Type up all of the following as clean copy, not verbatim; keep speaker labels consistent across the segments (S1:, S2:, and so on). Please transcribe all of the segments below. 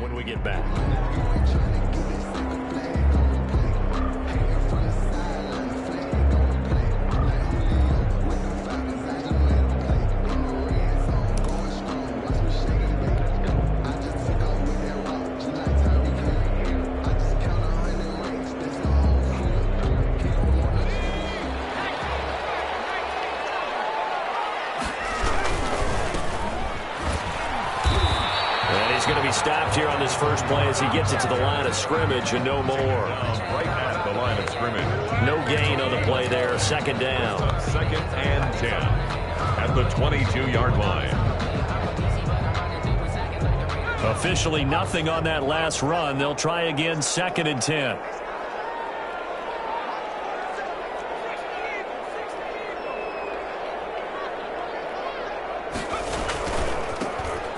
S1: when we get back. He's going to be stopped here on this first play as he gets it to the line of scrimmage and no more.
S2: Right at the line of scrimmage.
S1: No gain on the play there. Second down.
S2: Second and 10 at the 22-yard line.
S1: Officially nothing on that last run. They'll try again, second and 10.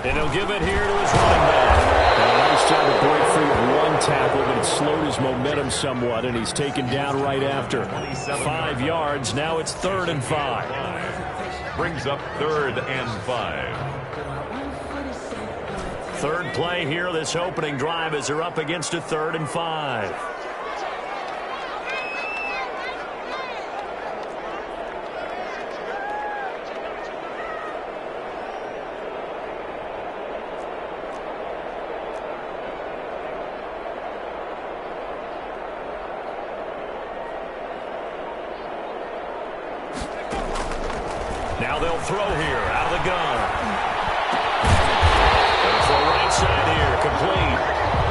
S1: And he'll give it here to his running back. And a nice job to break free of one tackle, but it slowed his momentum somewhat, and he's taken down right after. 5 yards. Now it's 3rd and 5.
S2: Brings up 3rd and 5.
S1: Third play here, this opening drive, as they're up against a 3rd and 5. Now they'll throw here out of the gun. They'll throw right side here, complete.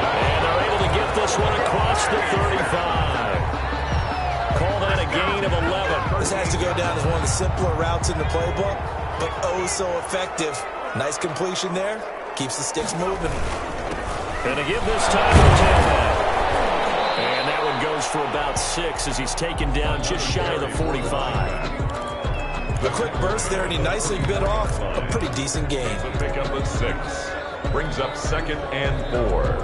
S1: And they're able to get this one across the 35. Call that a gain of 11.
S3: This has to go down as one of the simpler routes in the playbook, but oh so effective. Nice completion there. Keeps the sticks moving.
S1: And to give this time to the tailback. And that one goes for about 6 as he's taken down just shy of the 45.
S3: A quick burst there, and he nicely bit off a pretty decent gain.
S2: To pick up a 6. Brings up 2nd and 4.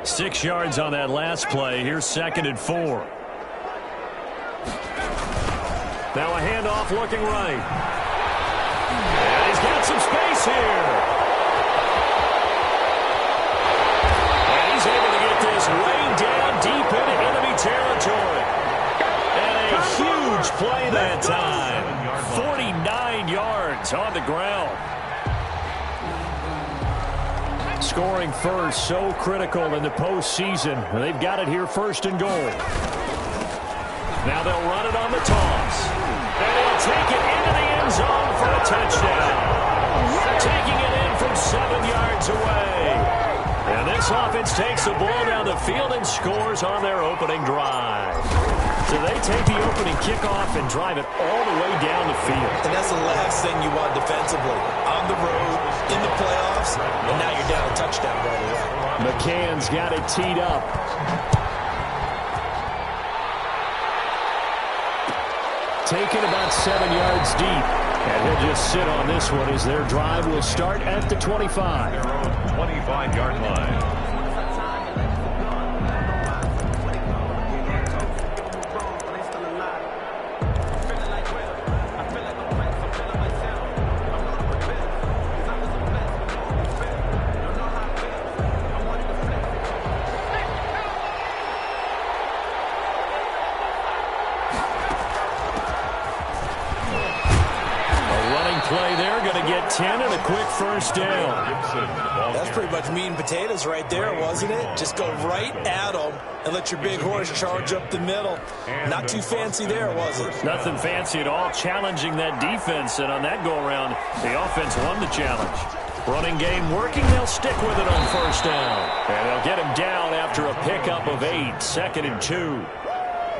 S1: 6 yards on that last play. Here's 2nd and 4. Now a handoff looking right. And he's got some space here. And he's able to get this way down deep into enemy territory. And a huge play that time. 49 yards on the ground. Scoring first, so critical in the postseason. They've got it here, 1st and goal. Now they'll run it on the toss. And he'll take it into the end zone for a touchdown. Taking it in from 7 yards away. And this offense takes the ball down the field and scores on their opening drive. So they take the opening kickoff and drive it all the way down the field.
S3: And that's the last thing you want defensively. On the road, in the playoffs, and now you're down a touchdown right away.
S1: McCann's got it teed up. Taken about 7 yards deep. And he'll just sit on this one as their drive will start at the 25.
S2: Their own 25-yard line.
S1: Play there, going to get 10 and a quick first down.
S3: That's pretty much meat and potatoes right there, wasn't it? Just go right at them and let your big horse charge up the middle. Not too fancy there, was it?
S1: Nothing fancy at all, challenging that defense, and on that go-around, the offense won the challenge. Running game working, they'll stick with it on 1st down. And they'll get him down after a pickup of 8, 2nd and 2.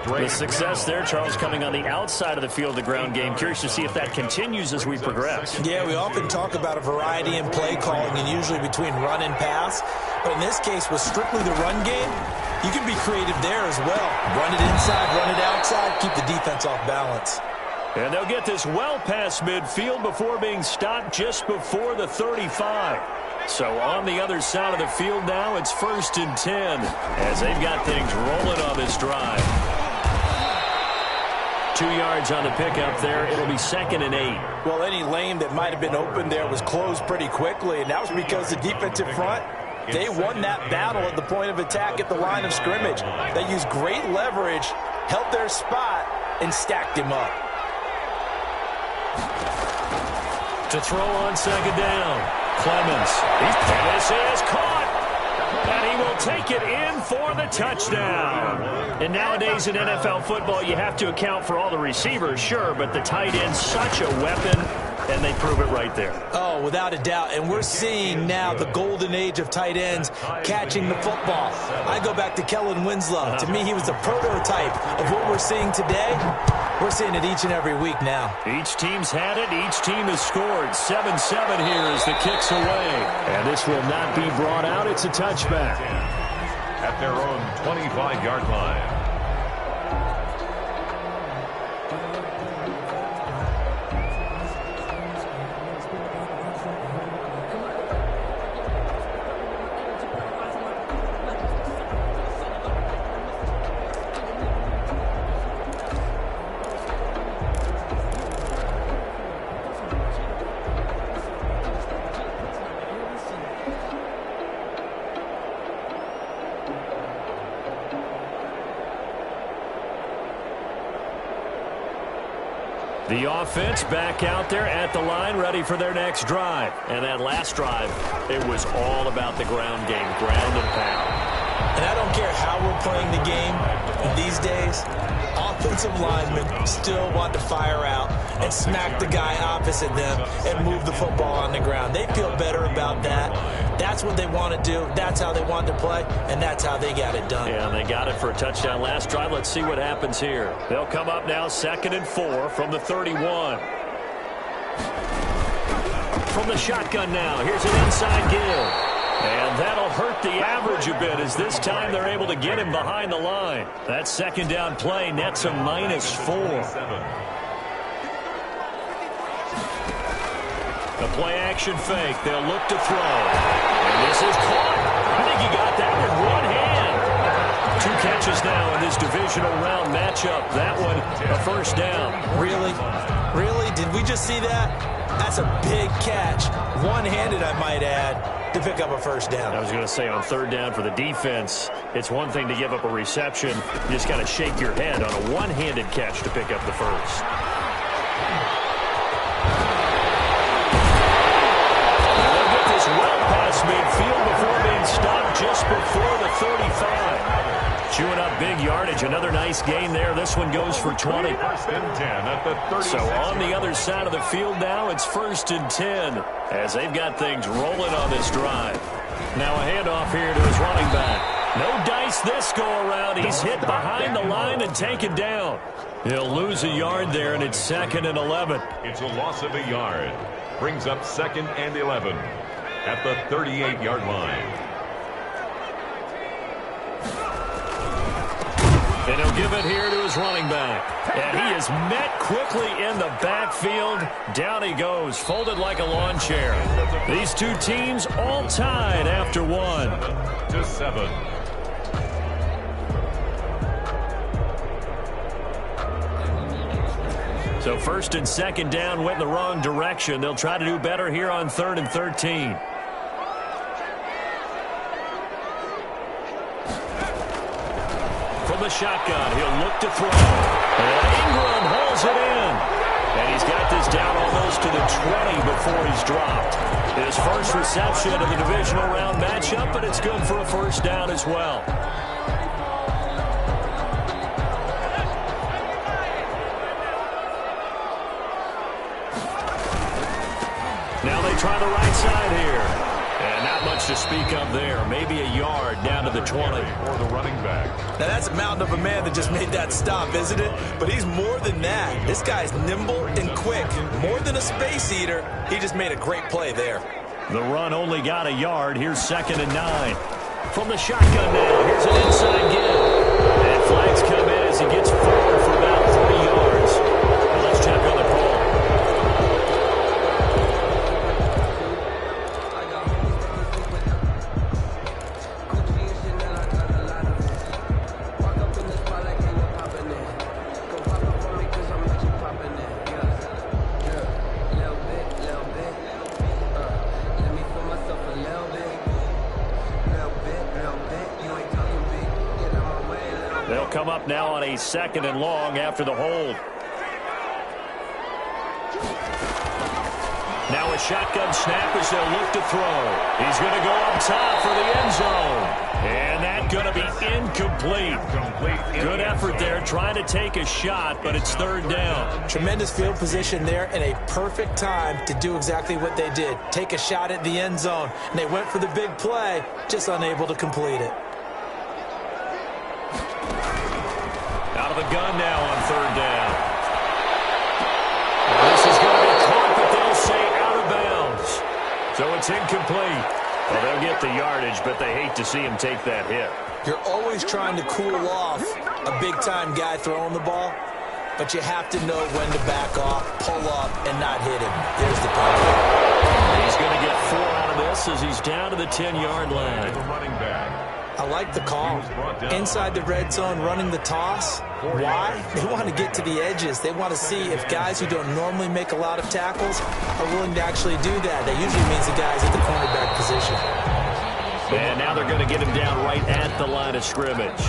S1: The success there, Charles, coming on the outside of the field, the ground game. Curious to see if that continues as we progress.
S3: Yeah, we often talk about a variety in play calling and usually between run and pass. But in this case, with strictly the run game, you can be creative there as well. Run it inside, run it outside, keep the defense off balance.
S1: And they'll get this well past midfield before being stopped just before the 35. So on the other side of the field now, it's 1st and 10 as they've got things rolling on this drive. 2 yards on the pickup there. It'll be 2nd and 8.
S3: Well, any lane that might have been open there was closed pretty quickly, and that was because the defensive front, they won that battle at the point of attack at the line of scrimmage. They used great leverage, held their spot, and stacked him up.
S1: To throw on 2nd down. Clemens. This is caught. And he will take it in for the touchdown. And nowadays in NFL football, you have to account for all the receivers, sure, but the tight end's such a weapon, and they prove it right there.
S3: Oh, without a doubt. And we're seeing now the golden age of tight ends catching the football. I go back to Kellen Winslow. To me, he was the prototype of what we're seeing today. We're seeing it each and every week now.
S1: Each team's had it. Each team has scored. 7-7 here as the kick's away. And this will not be brought out. It's a touchback.
S2: At their own 25-yard line.
S1: The offense back out there at the line, ready for their next drive. And that last drive, it was all about the ground game, ground and pound.
S3: And I don't care how we're playing the game these days, offensive linemen still want to fire out and smack the guy opposite them and move the football on the ground. They feel better about that. That's what they want to do. That's how they want to play, and that's how they got it done.
S1: Yeah, and they got it for a touchdown last drive. Let's see what happens here. They'll come up now 2nd and 4 from the 31. From the shotgun now, here's an inside give. And that'll hurt the average a bit as this time they're able to get him behind the line. That 2nd down play nets a -4. The play-action fake. They'll look to throw. And this is caught. I think he got that with one hand. 2 catches now in this divisional round matchup. That one, a 1st down.
S3: Really? Really? Did we just see that? That's a big catch. One-handed, I might add, to pick up a 1st down.
S1: I was going to say on 3rd down for the defense, it's one thing to give up a reception. You just got to shake your head on a one-handed catch to pick up the 1st. Well past midfield before being stopped just before the 35. Chewing up big yardage. Another nice gain there. This one goes for 20.
S2: 1st and 10 at the 36.
S1: So on the other side of the field now, it's 1st and 10 as they've got things rolling on this drive. Now a handoff here to his running back. No dice this go-around. He's hit behind the line and taken down. He'll lose a yard there, and it's 2nd and 11.
S2: It's a loss of a yard. Brings up 2nd and 11. At the 38-yard line.
S1: And he'll give it here to his running back. And he is met quickly in the backfield. Down he goes, folded like a lawn chair. These two teams all tied after 1.
S2: 7-7.
S1: So 1st and 2nd down went in the wrong direction. They'll try to do better here on 3rd and 13. From the shotgun, he'll look to throw. And Ingram holds it in. And he's got this down almost to the 20 before he's dropped. His first reception of the divisional round matchup, but it's good for a 1st down as well. Now they try the right side here. And not much to speak of there. Maybe a yard down to the 20.
S2: For the running back.
S3: Now that's a mountain of a man that just made that stop, isn't it? But he's more than that. This guy's nimble and quick. More than a space eater. He just made a great play there.
S1: The run only got a yard. Here's 2nd and 9. From the shotgun now. Here's an inside give. And flags come in as he gets forward for about 3 yards. Let's check on snap now on a 2nd and long after the hold. Now a shotgun snap as they'll look to throw. He's going to go up top for the end zone. And that's going to be incomplete. Good effort there trying to take a shot, but it's 3rd down.
S3: Tremendous field position there and a perfect time to do exactly what they did. Take a shot at the end zone. And they went for the big play, just unable to complete it.
S1: Out of the gun now on 3rd down. This is going to be caught, but they'll say out of bounds. So it's incomplete. Well, they'll get the yardage, but they hate to see him take that hit.
S3: You're always trying to cool off a big-time guy throwing the ball, but you have to know when to back off, pull up, and not hit him. There's the penalty.
S1: He's going to get 4 out of this as he's down to the 10-yard line.
S3: I like the call. Inside the red zone, running the toss. Why? They want to get to the edges. They want to see if guys who don't normally make a lot of tackles are willing to actually do that. That usually means the guys at the cornerback position.
S1: And now they're going to get him down right at the line of scrimmage.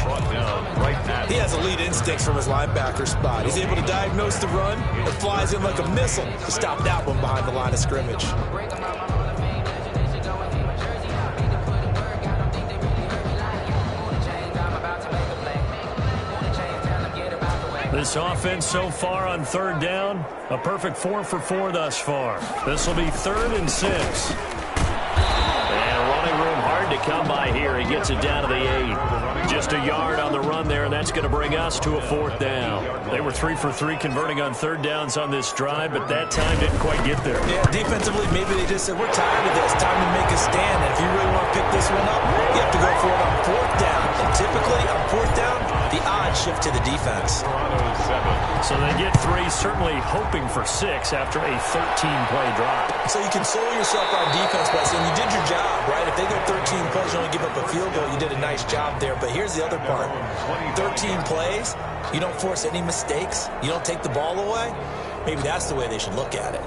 S3: He has elite instincts from his linebacker spot. He's able to diagnose the run. It flies in like a missile to stop that one behind the line of scrimmage.
S1: This offense so far on 3rd down, a perfect 4 for 4 thus far. This will be 3rd and 6. And running room hard to come by here. He gets it down to the 8. Just a yard on the run there, and that's going to bring us to a 4th down. They were 3 for 3 converting on 3rd downs on this drive, but that time didn't quite get there.
S3: Yeah, defensively, maybe they just said, we're tired of this. Time to make a stand. And if you really want to pick this one up, you have to go for it on 4th down. And typically, on 4th down, the odds shift to the defense.
S1: So they get 3, certainly hoping for 6 after a 13-play drive. So
S3: you console yourself on defense by saying you did your job, right? If they go 13 plays, you only give up a field goal, you did a nice job there. But here's the other part. 13 plays, you don't force any mistakes, you don't take the ball away. Maybe that's the way they should look at it.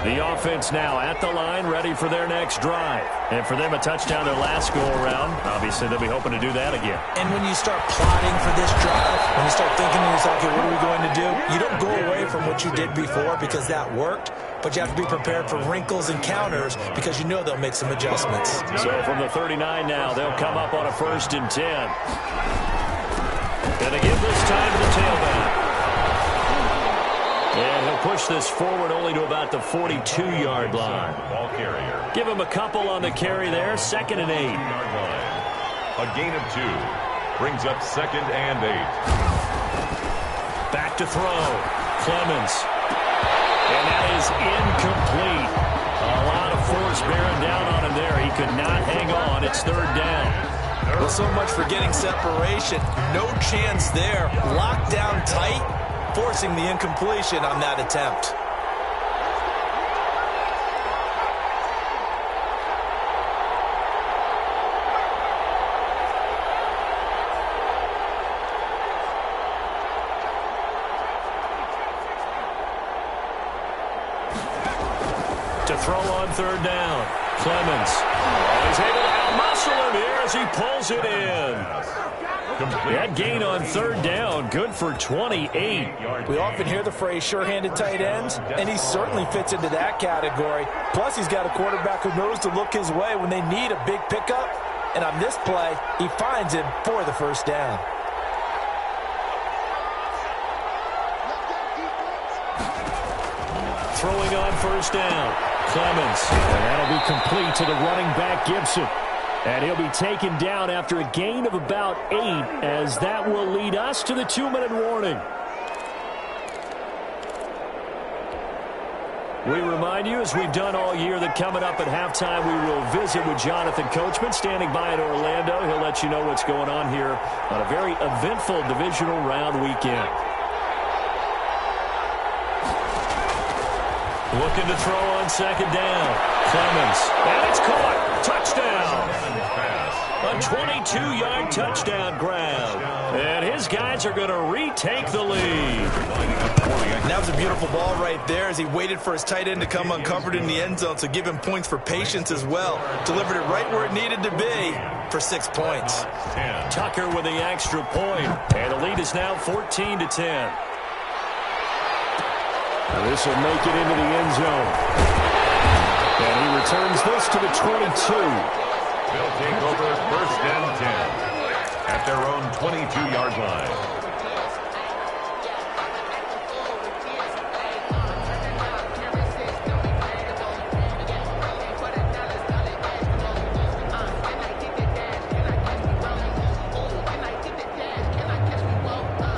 S1: The offense now at the line, ready for their next drive. And for them, a touchdown their last go-around. Obviously, they'll be hoping to do that again.
S3: And when you start plotting for this drive, when you start thinking to yourself, okay, what are we going to do? You don't go away from what you did before because that worked, but you have to be prepared for wrinkles and counters because you know they'll make some adjustments.
S1: So from the 39 now, they'll come up on a 1st and 10. And they give this time to the tailback. And he'll push this forward only to about the 42-yard line.
S2: Ball carrier.
S1: Give him a couple on the carry there. 2nd and 8.
S2: A gain of 2. Brings up 2nd and 8.
S1: Back to throw. Clemens. And that is incomplete. A lot of force bearing down on him there. He could not hang on. It's 3rd down.
S3: Well, so much for getting separation. No chance there. Locked down tight. Forcing the incompletion on that attempt.
S1: To throw on 3rd down. Clemens. Oh, he's able to outmuscle him here as he pulls it in. That gain on 3rd down, good for 28.
S3: We often hear the phrase sure-handed tight ends, and he certainly fits into that category. Plus, he's got a quarterback who knows to look his way when they need a big pickup. And on this play, he finds him for the 1st down.
S1: Throwing on 1st down. Clemens. And that'll be complete to the running back, Gibson. And he'll be taken down after a gain of about 8, as that will lead us to the 2-minute warning. We remind you, as we've done all year, that coming up at halftime, we will visit with Jonathan Coachman, standing by in Orlando. He'll let you know what's going on here on a very eventful divisional round weekend. Looking to throw on 2nd down. Clemens. And it's caught. Touchdown. A 22-yard touchdown grab. And his guys are going to retake the lead.
S3: That was a beautiful ball right there as he waited for his tight end to come uncovered in the end zone, so give him points for patience as well. Delivered it right where it needed to be for 6 points.
S1: Tucker with the extra point, and the lead is now 14-10. Now this will make it into the end zone. And he returns this to the 22.
S2: They'll take over 1st and 10 at their own 22-yard line.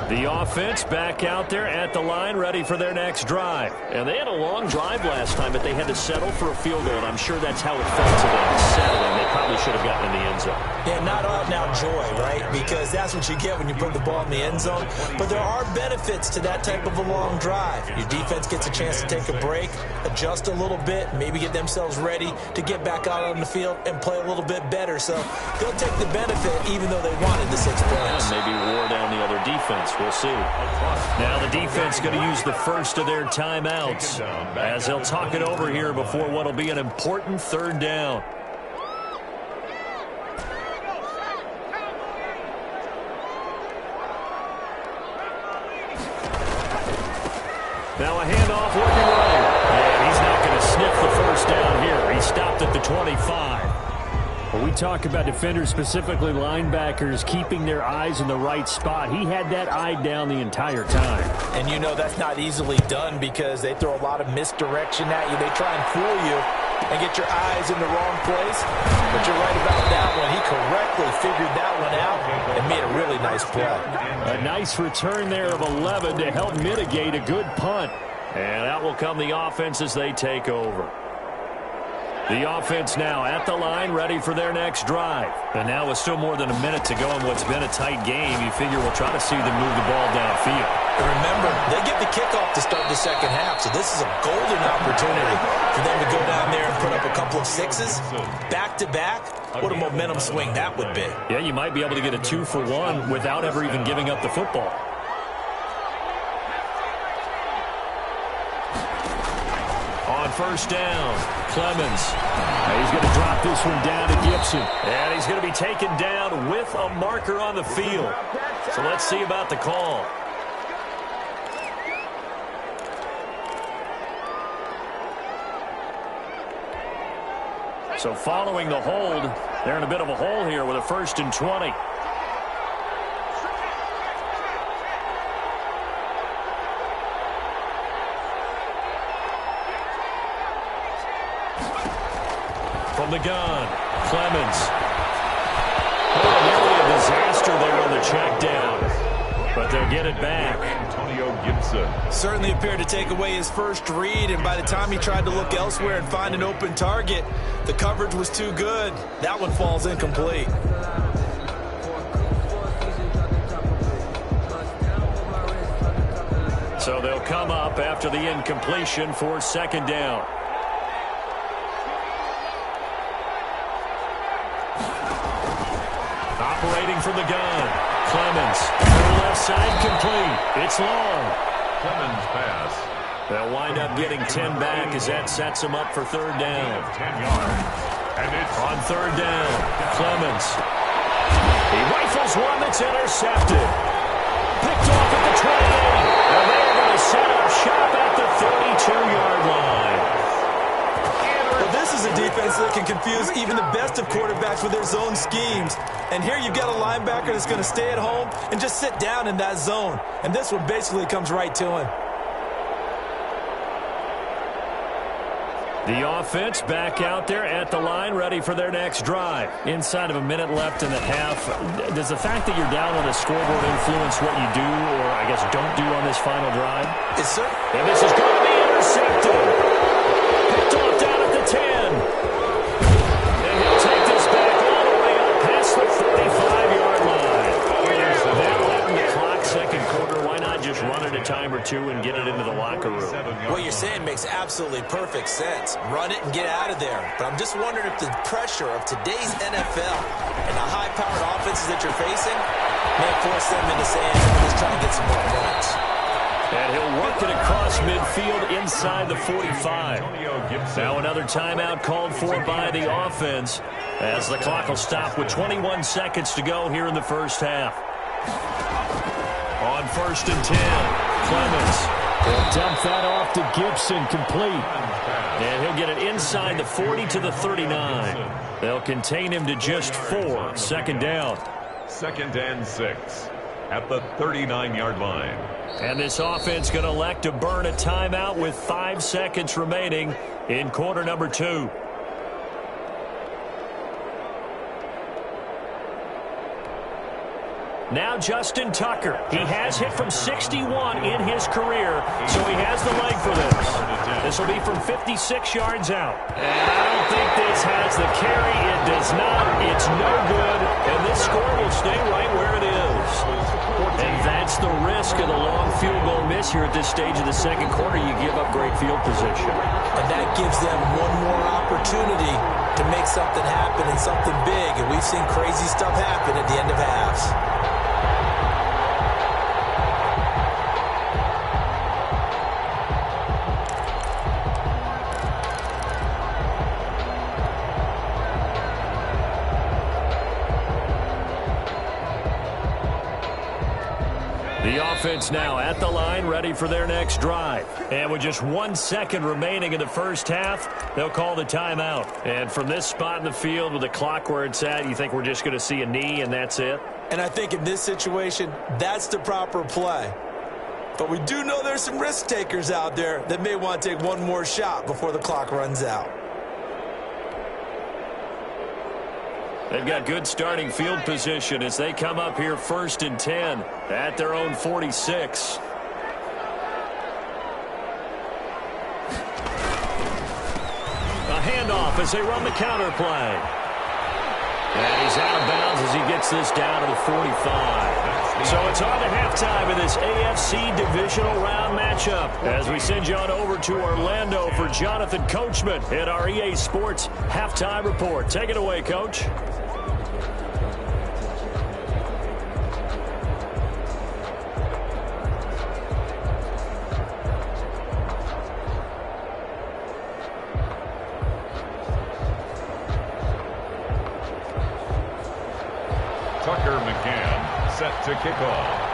S1: The offense back out there at the line, ready for their next drive. And they had a long drive last time, but they had to settle for a field goal, and I'm sure that's how it felt to them, settling. They probably should have gotten in the end zone.
S3: Yeah, not out-and-out joy, right? Because that's what you get when you put the ball in the end zone. But there are benefits to that type of a long drive. Your defense gets a chance to take a break, adjust a little bit, maybe get themselves ready to get back out on the field and play a little bit better. So they'll take the benefit even though they wanted the 6 points.
S1: Yeah, maybe wore down the other defense. We'll see. Now the defense going to use the first of their timeouts as they'll talk it over here before what will be an important 3rd down. Now a handoff working right. And he's not going to sniff the first down here. He stopped at the 25. When we talk about defenders, specifically linebackers, keeping their eyes in the right spot, he had that eye down the entire time.
S3: And you know that's not easily done because they throw a lot of misdirection at you. They try and fool you and get your eyes in the wrong place. But you're right about that one. He correctly figured that one out and made a really nice play.
S1: A nice return there of 11 to help mitigate a good punt. And out will come the offense as they take over. The offense now at the line, ready for their next drive. And now with still more than a minute to go in what's been a tight game, you figure we'll try to see them move the ball downfield.
S3: And remember, they get the kickoff to start the second half, so this is a golden opportunity for them to go down there and put up a couple of sixes back-to-back. What a momentum swing that would be.
S1: Yeah, you might be able to get a 2-for-1 without ever even giving up the football. On 1st down, Clemens. He's going to drop this one down to Gibson. And he's going to be taken down with a marker on the field. So let's see about the call. So following the hold, they're in a bit of a hole here with a 1st and 20. From the gun, Clemens. Oh, nearly a disaster there on the check down. But they'll get it back.
S2: Antonio Gibson.
S3: Certainly appeared to take away his first read, and by the time he tried to look elsewhere and find an open target, the coverage was too good. That one falls incomplete.
S1: So they'll come up after the incompletion for 2nd down. Operating from the gun, Clemens. To the left side, complete. It's long.
S2: Clemens pass.
S1: They'll wind up getting 10 back as that sets them up for 3rd down.
S2: 10 yards. And it's
S1: on 3rd down, Clemens. He rifles one that's intercepted. Picked off at the 28. And they're going to set up shop at the 32-yard line.
S3: Well, this is a defense that can confuse even the best of quarterbacks with their zone schemes. And here you've got a linebacker that's going to stay at home and just sit down in that zone. And this one basically comes right to him.
S1: The offense back out there at the line, ready for their next drive. Inside of a minute left in the half, does the fact that you're down on the scoreboard influence what you do, or I guess don't do on this final drive?
S3: Yes, sir.
S1: And this is going to be intercepted. Picked off down at the 10. And he'll take this back all the way up past the 45-yard line. They're letting the clock, 2nd quarter. Why not just run it a time or two and get it into the locker room.
S3: What you're saying makes absolutely perfect sense. Run it and get out of there. But I'm just wondering if the pressure of today's NFL and the high-powered offenses that you're facing may force them into saying, let's try and get some more points.
S1: And he'll work it across midfield inside the 45. Now another timeout called for by the offense as the clock will stop with 21 seconds to go here in the first half. On 1st and 10, Clemens. He'll dump that off to Gibson, complete. And he'll get it inside the 40 to the 39. They'll contain him to just 4. 2nd down.
S2: 2nd and 6 at the 39-yard line.
S1: And this offense going to elect to burn a timeout with 5 seconds remaining in quarter number 2. Now Justin Tucker. He has hit from 61 in his career, so he has the leg for this. This will be from 56 yards out. And I don't think this has the carry. It does not. It's no good. And this score will stay right where it is. And that's the risk of the long field goal miss here at this stage of the second quarter. You give up great field position.
S3: And that gives them one more opportunity to make something happen and something big. And we've seen crazy stuff happen at the end of halves.
S1: The offense now at the line, ready for their next drive. And with just 1 second remaining in the first half, they'll call the timeout. And from this spot in the field with the clock where it's at, you think we're just going to see a knee and that's it?
S3: And I think in this situation, that's the proper play. But we do know there's some risk takers out there that may want to take one more shot before the clock runs out.
S1: They've got good starting field position as they come up here 1st and 10 at their own 46. A handoff as they run the counter play. And he's out of bounds as he gets this down to the 45. So it's on to halftime of this AFC divisional round matchup as we send you on over to Orlando for Jonathan Coachman at our EA Sports Halftime Report. Take it away, Coach.
S2: McCann set to kick off.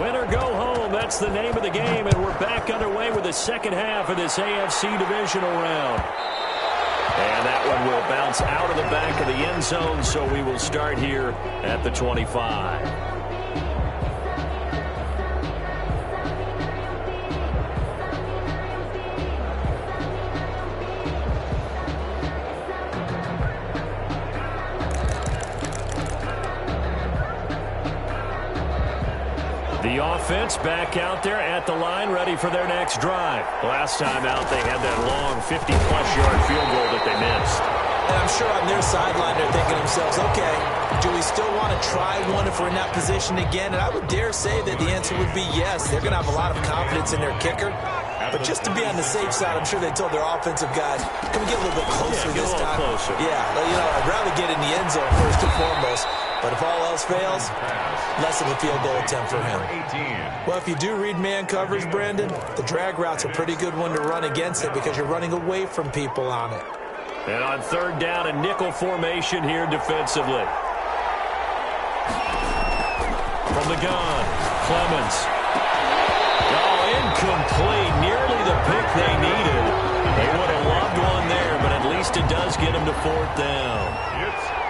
S1: Win or go home, that's the name of the game, and we're back underway with the second half of this AFC divisional round. And that one will bounce out of the back of the end zone, so we will start here at the 25. The offense back out there at the line, ready for their next drive. Last time out, they had that long 50-plus yard field goal that they missed.
S3: And I'm sure on their sideline, they're thinking to themselves, okay, do we still want to try one if we're in that position again? And I would dare say that the answer would be yes. They're going to have a lot of confidence in their kicker. But just to be on the safe side, I'm sure they told their offensive guys, can we get a little bit closer this time?
S1: Closer.
S3: Yeah, I'd rather get in the end zone first and foremost. But if all else fails, less of a field goal attempt for him. Well, if you do read man coverage, Brandon, the drag route's a pretty good one to run against it because you're running away from people on it.
S1: And on third down, a nickel formation here defensively. From the gun, Clemens. Oh, incomplete. Nearly the pick they needed. They would have loved one there, but at least it does get them to fourth down.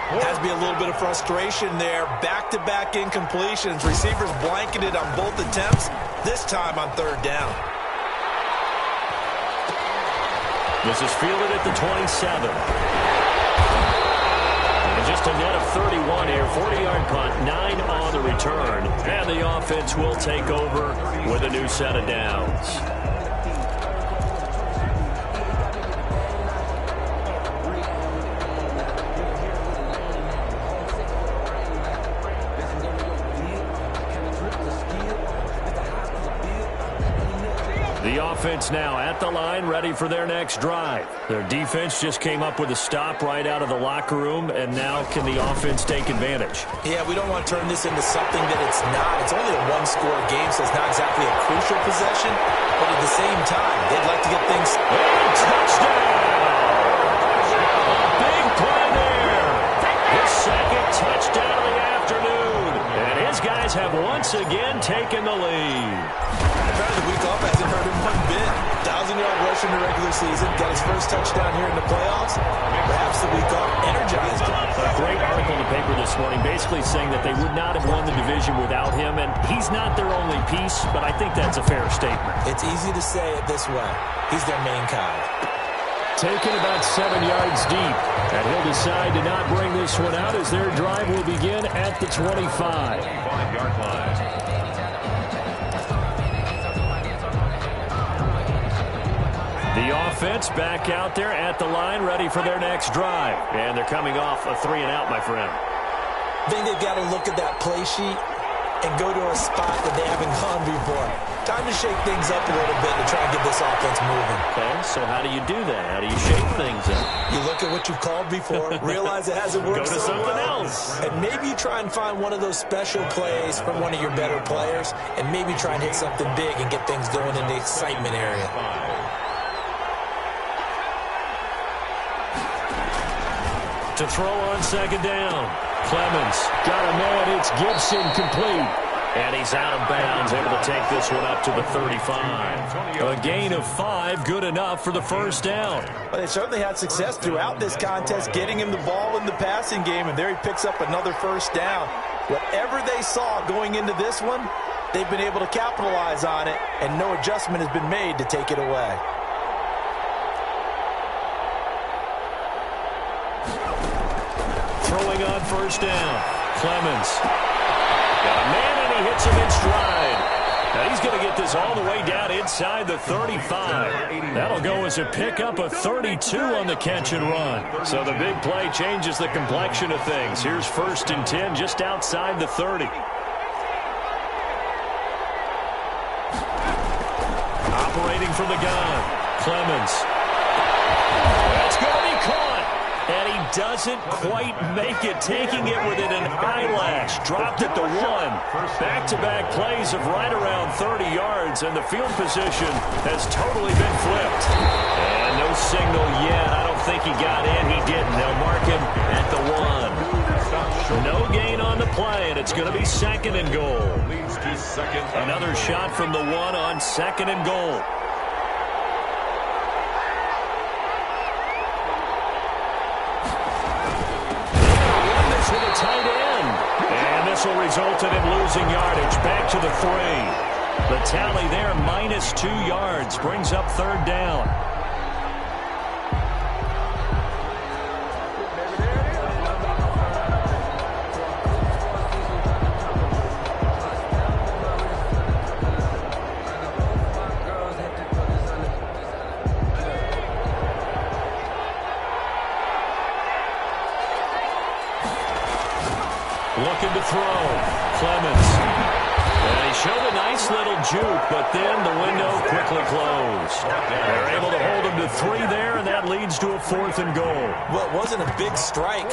S3: Has to be a little bit of frustration there. Back-to-back incompletions. Receivers blanketed on both attempts, this time on third down.
S1: This is fielded at the 27. And just a net of 31 here. 40-yard punt, 9 on the return. And the offense will take over with a new set of downs. The offense now at the line, ready for their next drive. Their defense just came up with a stop right out of the locker room, and now can the offense take advantage?
S3: Yeah, we don't want to turn this into something that it's not. It's only a one-score game, so it's not exactly a crucial possession. But at the same time, they'd like to get things...
S1: And touchdown! A big play there. His second touchdown of the afternoon. And his guys have once again taken the lead.
S3: The week off hasn't hurt him one bit. 1,000-yard rush in the regular season. Got his first touchdown here in the playoffs. Perhaps the week off energized him.
S1: A great article in the paper this morning basically saying that they would not have won the division without him, and he's not their only piece, but I think that's a fair statement.
S3: It's easy to say it this way. He's their main guy.
S1: Taken about 7 yards deep, and he'll decide to not bring this one out as their drive will begin at the 25.
S2: 25-yard line.
S1: The offense back out there at the line, ready for their next drive. And they're coming off a 3-and-out, my friend.
S3: I think they've got to look at that play sheet and go to a spot that they haven't gone before. Time to shake things up a little bit to try and get this offense moving.
S1: Okay, so how do you do that? How do you shake things up?
S3: You look at what you've called before, realize it hasn't worked
S1: Go to
S3: so
S1: something
S3: well,
S1: else.
S3: and maybe you try and find one of those special plays from one of your better players, and maybe try and hit something big and get things going in the excitement area.
S1: To throw on second down. Clemens got a man. It's Gibson complete. And he's out of bounds, able to take this one up to the 35. A gain of 5, good enough for the first down.
S4: Well, they certainly had success throughout this contest getting him the ball in the passing game, and there he picks up another first down. Whatever they saw going into this one, they've been able to capitalize on it, and no adjustment has been made to take it away.
S1: Throwing on first down. Clemens. Got a man, and he hits him in stride. Now he's going to get this all the way down inside the 35. That'll go as a pickup of 32 on the catch and run. So the big play changes the complexion of things. Here's 1st and 10 just outside the 30. Operating from the gun. Clemens. That's going to be caught. And he doesn't quite make it, taking it within an eyelash. Dropped it to 1. Back-to-back plays of right around 30 yards, and the field position has totally been flipped. And no signal yet. I don't think he got in. He didn't. They'll mark him at the 1. No gain on the play, and it's going to be 2nd and goal. Another shot from the 1 on 2nd and goal. With a tight end. And this will result in him losing yardage. Back to the 3. The tally there, -2 yards. Brings up 3rd down. Looking to throw. Clemens. And he showed a nice little juke, but then the window quickly closed. They're able to hold him to 3 there, and that leads to a 4th and goal.
S3: Well, it wasn't a big strike,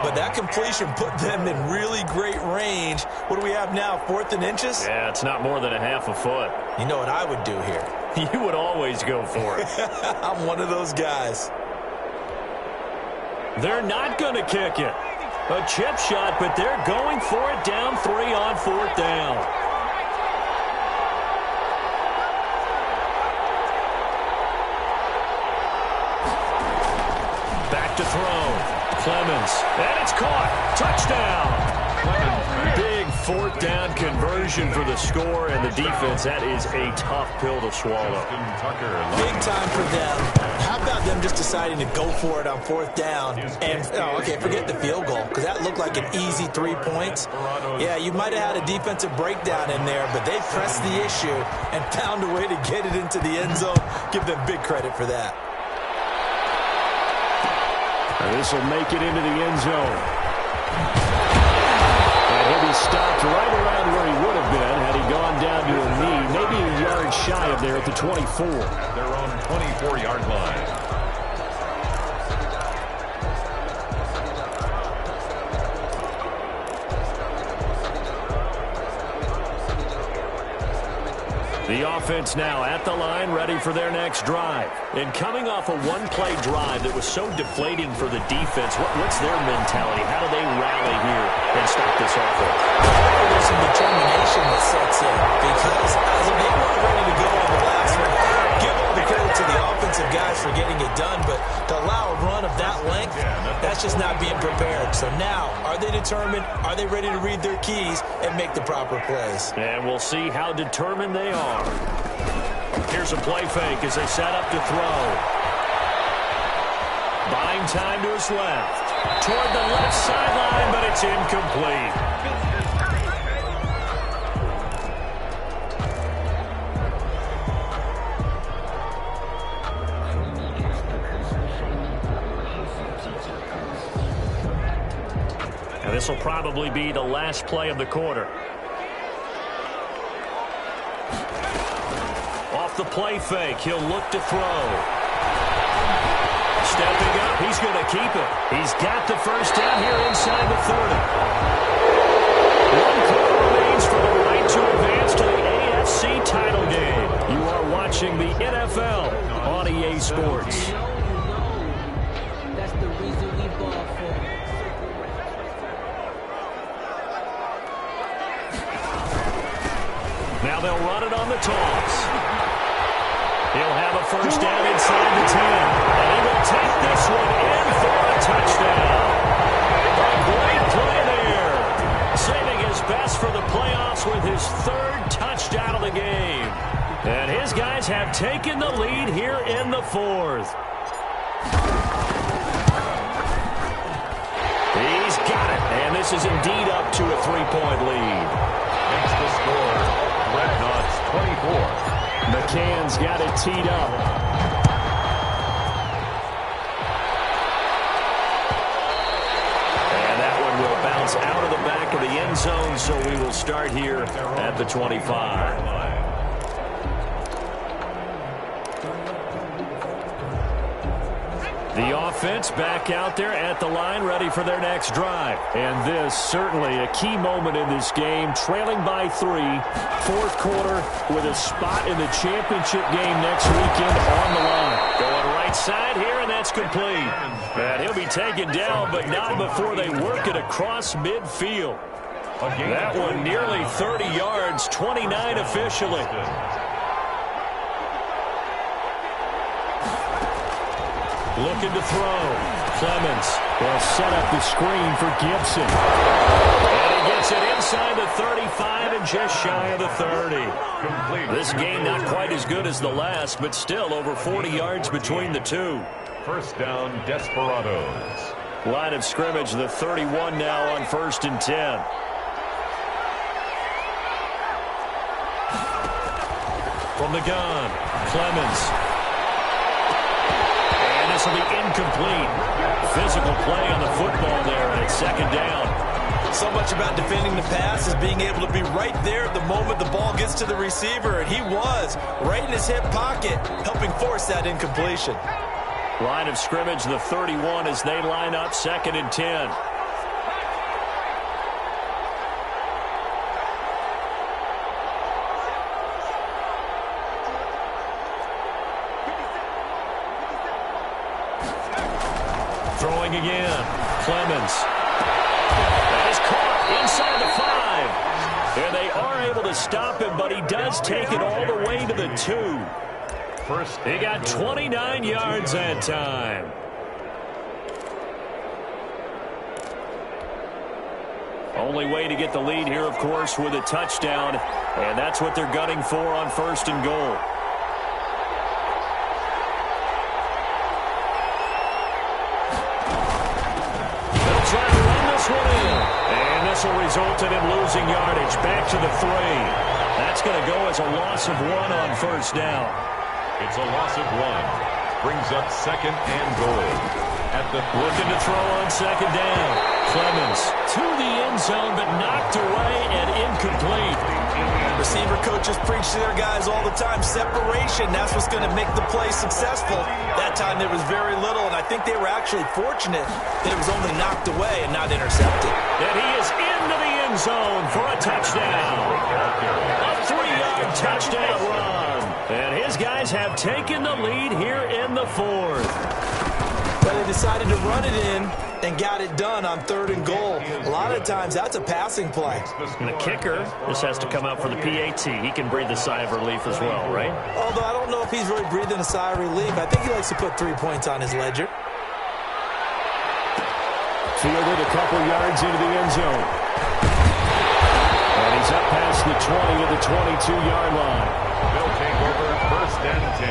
S3: but that completion put them in really great range. What do we have now, 4th and inches?
S1: Yeah, it's not more than a half a foot.
S3: You know what I would do here?
S1: You would always go for it.
S3: I'm one of those guys.
S1: They're not going to kick it. A chip shot, but they're going for it down 3 on 4th down. Back to throw. Clemens. And it's caught. Touchdown. Big 4th down conversion for the score, and the defense, that is a tough pill to swallow.
S3: Big time for them. How about them just deciding to go for it on 4th down? And, okay, forget the field goal, because that looked like an easy 3 points. Yeah, you might have had a defensive breakdown in there, but they pressed the issue and found a way to get it into the end zone. Give them big credit for that.
S1: And this will make it into the end zone. And he'll be stopped right around where he would have been had he gone down to a knee, maybe a yard shy of drive there at the 24.
S2: At their own 24-yard line.
S1: The offense now at the line, ready for their next drive. And coming off a one-play drive that was so deflating for the defense, what's their mentality? How do they rally here and stop this offense?
S3: There's some determination that sets in because as if they weren't ready to go on the last one, give all the credit to the offensive guys for getting it done, but to allow a run of that length, that's just not being prepared. So now, are they determined? Are they ready to read their keys and make the proper plays?
S1: And we'll see how determined they are. Here's a play fake as they set up to throw. Buying time to his left. Toward the left sideline, but it's incomplete. And this will probably be the last play of the quarter. Off the play fake, he'll look to throw. Stepping up, he's going to keep it. He's got the first down here inside the 30. One quarter remains for the right to advance to the AFC title game. You are watching the NFL on EA Sports.
S5: That's the reason we ball for.
S1: Now they'll run it on the toss. He'll have a first down inside the 10. And he will take this one in for a touchdown. A great play there. Saving his best for the playoffs with his third touchdown of the game. And his guys have taken the lead here in the fourth. He's got it. And this is indeed up to a 3-point lead.
S2: Makes the score Dreadnoughts 24.
S1: McCann's got it teed up. And that one will bounce out of the back of the end zone, so we will start here at the 25. The offense back out there at the line, ready for their next drive. And this certainly a key moment in this game, trailing by 3, fourth quarter with a spot in the championship game next weekend on the line. Going right side here, and that's complete. And he'll be taken down, but not before they work it across midfield. That one nearly 30 yards, 29 officially. Looking to throw. Clemens will set up the screen for Gibson. And he gets it inside the 35 and just shy of the 30. This game not quite as good as the last, but still over 40 yards between the two.
S2: First down, Desperados.
S1: Line of scrimmage, the 31 now on 1st and 10. From the gun, Clemens. This will be incomplete. Physical play on the football there, and it's second down.
S4: So much about defending the pass is being able to be right there at the moment the ball gets to the receiver, and he was right in his hip pocket, helping force that incompletion.
S1: Line of scrimmage, the 31 as they line up, 2nd and 10. Throwing again. Clemens. That is caught inside the 5. And they are able to stop him, but he does take it all the way to the 2. He got 29 yards that time. Only way to get the lead here, of course, with a touchdown. And that's what they're gunning for on 1st and goal. And this will result in him losing yardage back to the 3. That's going to go as a loss of 1 on 1st down.
S2: It's a loss of 1. Brings up 2nd and goal. At the
S1: looking to throw on 2nd down. Clemens to the end zone, but knocked away and incomplete.
S3: Receiver coaches preach to their guys all the time. Separation, that's what's going to make the play successful. That time there was very little, and I think they were actually fortunate that it was only knocked away and not intercepted.
S1: And he is into the end zone for a touchdown. A 3-yard touchdown run. And his guys have taken the lead here in the fourth.
S3: But they decided to run it in and got it done on 3rd and goal. A lot of times that's a passing play.
S1: And the kicker, this has to come out for the PAT. He can breathe a sigh of relief as well, right?
S3: Although I don't know if he's really breathing a sigh of relief. I think he likes to put 3 points on his ledger.
S1: Fielded a couple yards into the end zone. And he's up past the 20 to the 22-yard line.
S2: They'll take over 1st and 10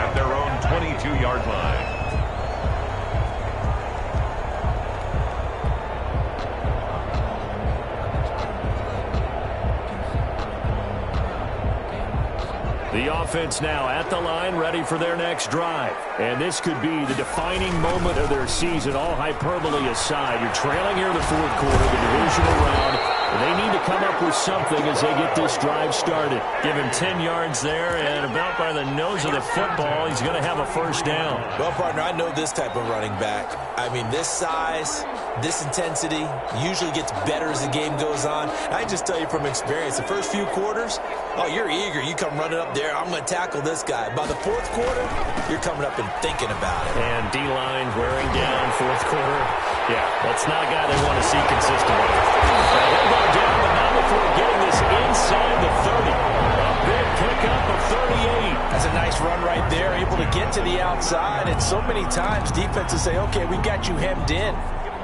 S2: at their own 22-yard line.
S1: The offense now at the line, ready for their next drive. And this could be the defining moment of their season, all hyperbole aside. You're trailing here in the fourth quarter, the divisional round. They need to come up with something as they get this drive started.
S6: Give him 10 yards there, and about by the nose of the football, he's going to have a first down.
S3: Well, partner, I know this type of running back. I mean, this size, this intensity usually gets better as the game goes on. I can just tell you from experience, the first few quarters, oh, you're eager. You come running up there, I'm going to tackle this guy. By the fourth quarter, you're coming up and thinking about it.
S6: And D-line wearing down fourth quarter. Yeah, that's not a guy they want to see consistently.
S1: He'll go down, but not before getting this inside the 30. A big pickup of 38.
S4: That's a nice run right there, able to get to the outside. And so many times defenses say, okay, we got you hemmed in.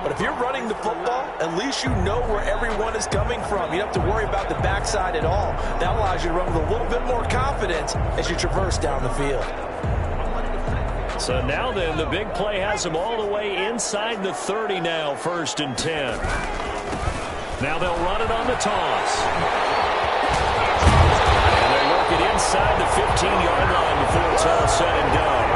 S4: But if you're running the football, at least you know where everyone is coming from. You don't have to worry about the backside at all. That allows you to run with a little bit more confidence as you traverse down the field.
S1: So now then, the big play has him all the way inside the 30 now, 1st and 10. Now they'll run it on the toss. And they work it inside the 15-yard line before it's all said and done.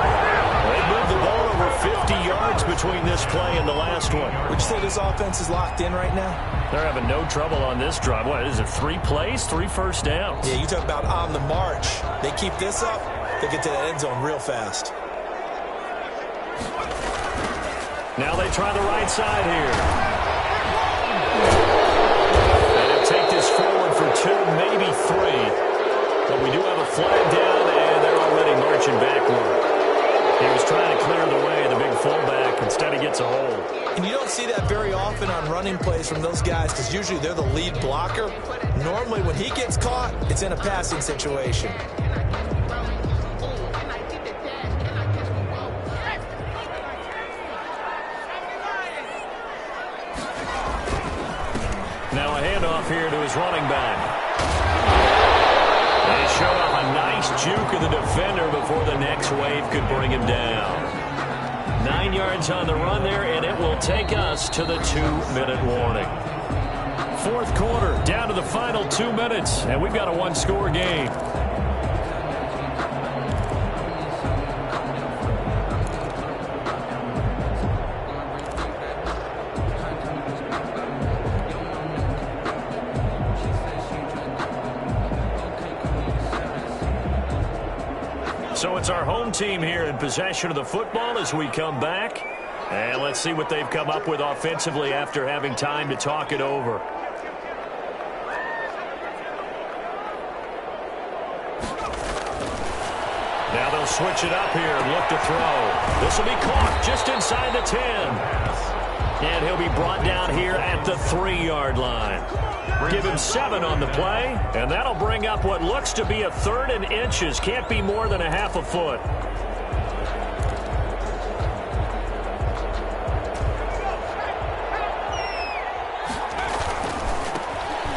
S1: They moved the ball over 50 yards between this play and the last one.
S3: Would you say this offense is locked in right now?
S6: They're having no trouble on this drive. What is it, 3 plays, 3 first downs?
S3: Yeah, you talk about on the march. They keep this up, they get to that end zone real fast.
S1: Now they try the right side here. And they'll take this forward for 2, maybe 3. But we do have a flag down, and they're already marching backward. He was trying to clear the way, the big fullback. Instead, he gets a hold.
S3: And you don't see that very often on running plays from those guys because usually they're the lead blocker. Normally, when he gets caught, it's in a passing situation.
S1: Now a handoff here to his running back. They show off a nice juke of the defender before the next wave could bring him down. 9 yards on the run there, and it will take us to the 2-minute warning. Fourth quarter, down to the final 2 minutes, and we've got a 1-score game. So it's our home team here in possession of the football as we come back. And let's see what they've come up with offensively after having time to talk it over. Now they'll switch it up here and look to throw. This will be caught just inside the 10. And he'll be brought down here at the 3-yard line. Give him 7 on the play, and that'll bring up what looks to be a 3rd and inches. Can't be more than a half a foot.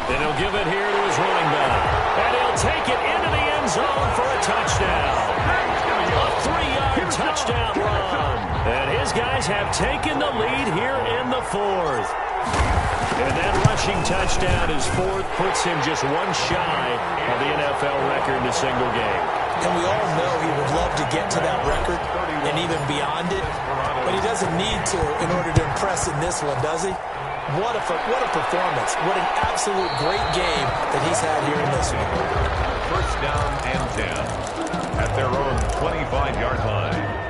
S1: Then he'll give it here to his running back. And he'll take it into the end zone for a touchdown. A 3-yard touchdown run. And his guys have taken the lead here in the 4th. And that rushing touchdown, his fourth, puts him just one shy of the NFL record in a single game.
S3: And we all know he would love to get to that record and even beyond it, but he doesn't need to in order to impress in this one, does he? What a performance. What an absolute great game that he's had here in this one.
S2: First down and 10 at their own 25-yard line.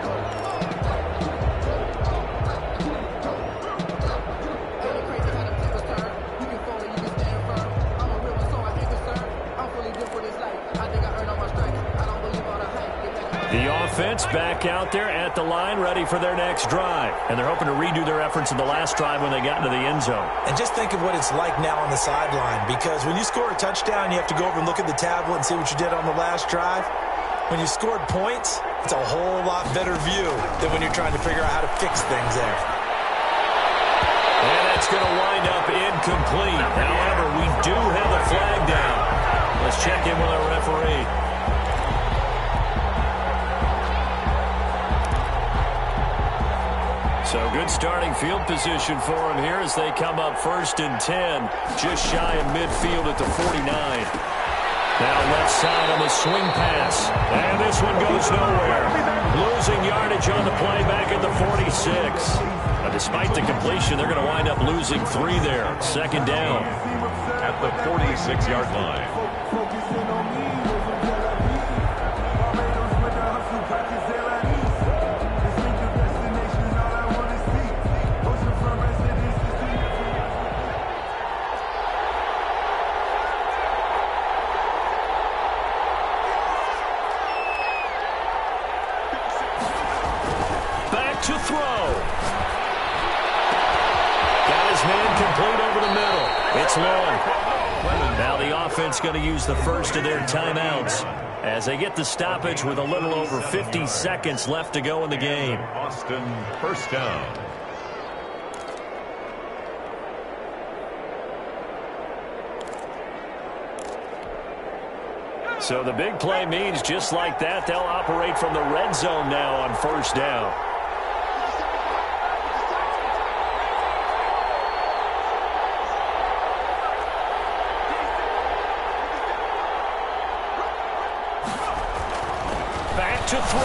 S1: The offense back out there at the line, ready for their next drive. And they're hoping to redo their efforts in the last drive when they got into the end zone.
S3: And just think of what it's like now on the sideline, because when you score a touchdown, you have to go over and look at the tablet and see what you did on the last drive. When you scored points, it's a whole lot better view than when you're trying to figure out how to fix things there.
S1: And that's going to wind up incomplete. However, we do have a flag down. Let's check in with our referee. So good starting field position for him here as they come up 1st and 10, just shy of midfield at the 49. Now left side on the swing pass. And this one goes nowhere. Losing yardage on the play back at the 46. But despite the completion, they're going to wind up losing 3 there. 2nd down.
S2: At the 46-yard line.
S1: To throw. Got his man complete over the middle. It's long. Now the offense going to use the first of their timeouts as they get the stoppage with a little over 50 seconds left to go in the game.
S2: Austin, first down.
S1: So the big play means just like that, they'll operate from the red zone now on 1st down. To throw.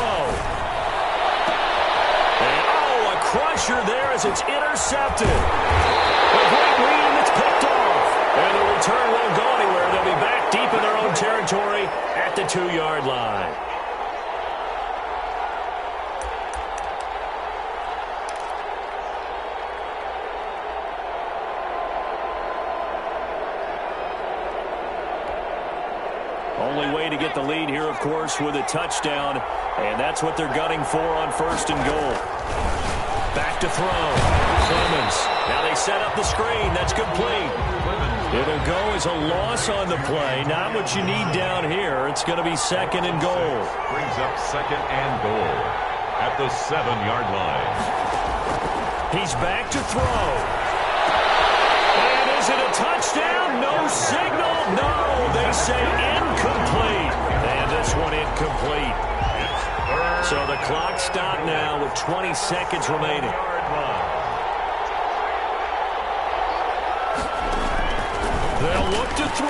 S1: And, a crusher there as it's intercepted. A great read, and it's picked off. And the return won't go anywhere. They'll be back deep in their own territory at the 2-yard line. Only way to get the lead here, of course, with a touchdown. And that's what they're gunning for on 1st and goal. Back to throw. Clemens. Now they set up the screen. That's complete. It'll go as a loss on the play. Not what you need down here. It's going to be 2nd and goal.
S2: Brings up 2nd and goal at the 7-yard line.
S1: He's back to throw. And is it a touchdown? No signal. No, they say incomplete. And this one incomplete. So the clock stopped now with 20 seconds remaining. They'll look to throw.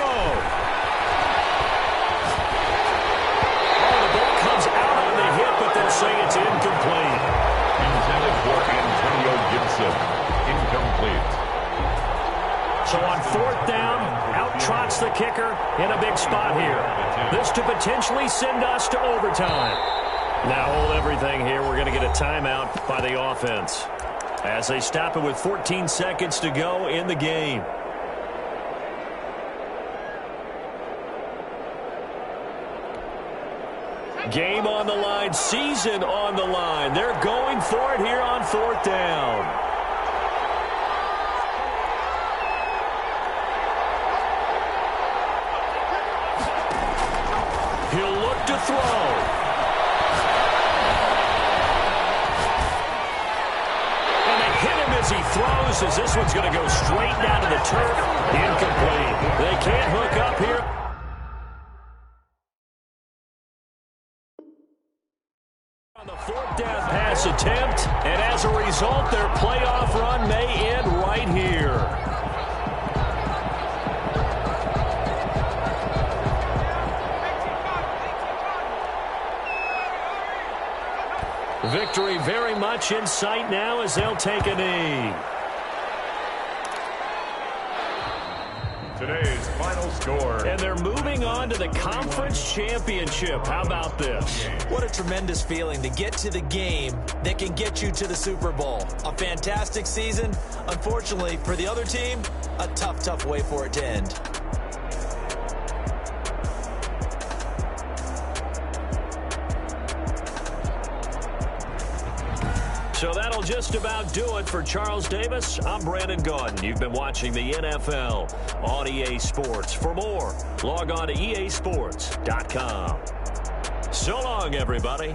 S1: Oh, the ball comes out on the hit, but they'll say it's incomplete.
S2: Intended for Antonio Gibson. Incomplete.
S1: So on 4th down, out trots the kicker in a big spot here. This to potentially send us to overtime. Now hold everything here. We're going to get a timeout by the offense as they stop it with 14 seconds to go in the game. Game on the line, season on the line. They're going for it here on 4th down. He'll look to throw. And they hit him as he throws, as this one's going to go straight down to the turf. Incomplete. They can't hook up here. On the 4th down pass attempt, and as a result, their playoff run may end right here. Victory very much in sight now as they'll take a knee.
S2: Today's final score.
S1: And they're moving on to the conference championship. How about this?
S3: What a tremendous feeling to get to the game that can get you to the Super Bowl. A fantastic season. Unfortunately, for the other team, a tough, tough way for it to end.
S1: So that'll just about do it for Charles Davis. I'm Brandon Gaudin. You've been watching the NFL on EA Sports. For more, log on to easports.com. So long, everybody.